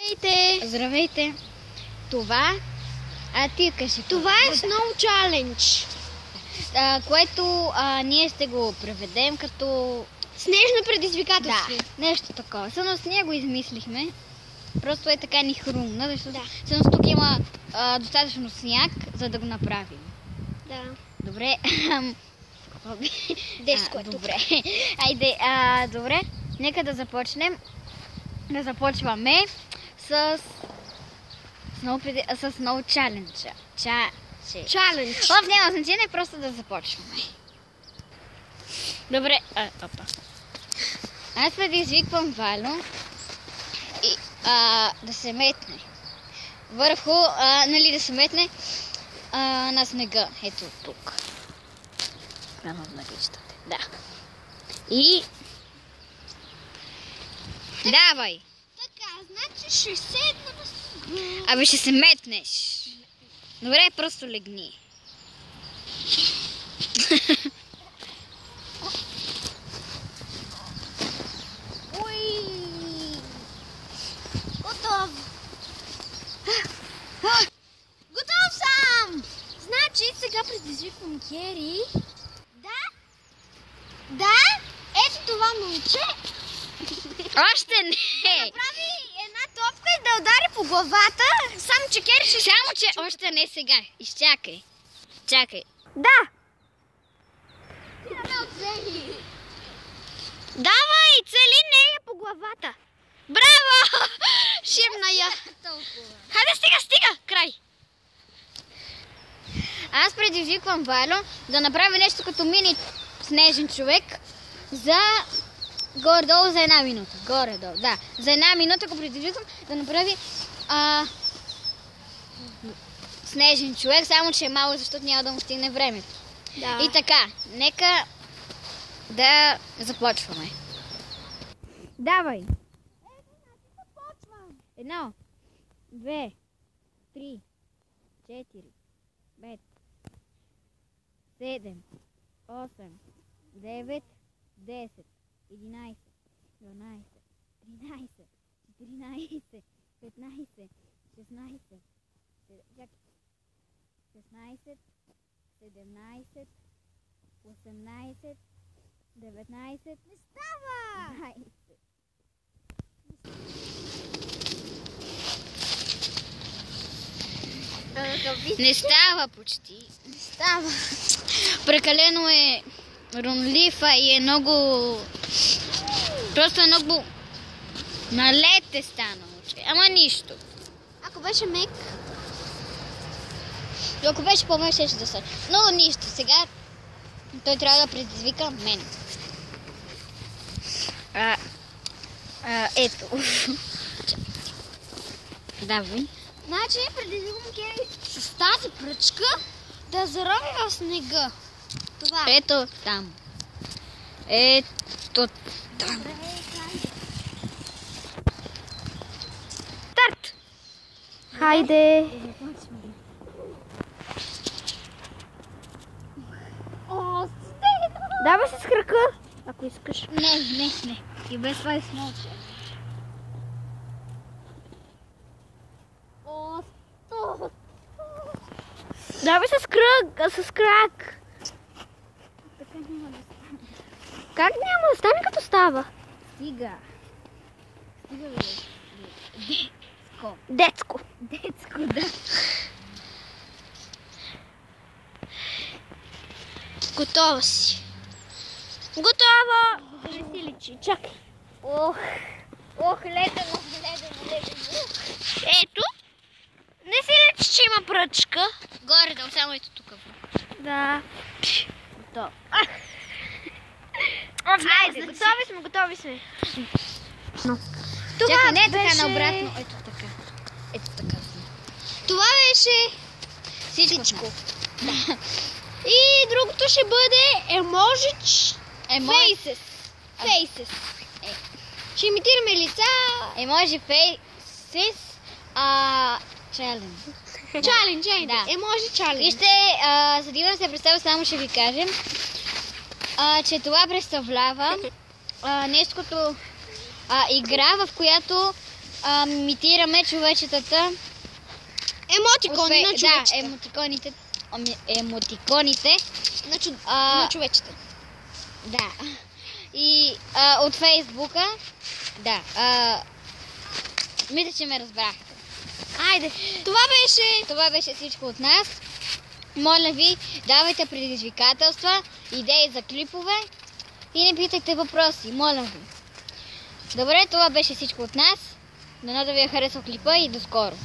Здравейте! Здравейте! Това... ти кажи. Това е Snow Challenge, което ние ще го преведем като... снежно предизвикателство. Да, нещо такова. Всъщност ние го измислихме. Просто е така ни хрумна, защото всъщност тук има достатъчно сняг, за да го направим. Да. Добре. Деско е тук. Добре. Айде, добре. Нека да започнем. Да започваме с Snow Challenge. Challenge. Няма значение, просто да започваме. Добре. Аз предизвиквам Вало и да се метне върху, да се метне на снега. Ето тук. Прямо наричате. Да. И... Давай! Така, значи ще седна на... Абе, ще се метнеш. Добре, просто легни. Ой! Готов! Готов съм! Значи сега предизвиквам Кери. Да, ето това момче. Още не! Направи една топка и да удари по главата, само че Кери ще... Само че още не сега. Изчакай. Чакай. Да! Ти не ме оцели. Давай, цели нея по главата. Браво! Шибна я. Хайде, стига! Край! Аз предизвиквам Вало да направи нещо като мини снежен човек за горе-долу за една минута. Горе-долу, да. За една минута го предизвиквам да направи снежен човек, само че е малък, защото няма да му стигне времето. Да. И така, нека да започваме. Давай! Едно, 2, 3, 4, 5, 7, 8, 9, 10, 11, 12, 13, 14, 15, 16, 17, 18, 19, Не става! 20. Не става почти. Не става. Прекалено е рунлив и е много... Просто е много... Налет е станало. Ама нищо. Ако беше мек... Ако беше по-мек, ще да стане. Но нищо. Сега той трябва да предизвика мен. Ето. Давай. Значи предизвиквам Кери с тази пръчка да зарови в снега. Това. Ето там. Ето там. Старт! Хайде! О, стига! Давай се с крака. Ако искаш. Не. И без това смолче. О, сто! Давай с крак. Така няма да стане. Как няма да стане като става? Стига, бе. Детско, да. Готова си. Готова! Не си личи. Чакай. Ох, ледено. Ето. Не си личи, че има пръчка. Горе, само ето тук. Да. Готово. Айде, готови сме. Чакай, не е така наобратно. Ето така. Това беше Всичко. Да. И другото ще бъде Faces. Ще имитираме лица. Emoji Faces Challenge. Challenge, Да. Emoji Challenge. Вижте, за да се представя, само ще ви кажем, че това представлява нещо като игра, в която имитираме човечетата. Емотикони на човечета. Да, емотиконите. На човечета. Да. И от Фейсбука. Да. Мисля, че ме разбрахте. Айде. Това беше всичко от нас. Моля ви, давайте предизвикателства, идеи за клипове и не питайте въпроси. Моля ви. Добре, това беше всичко от нас. Дано да ви е харесал клипа и до скоро.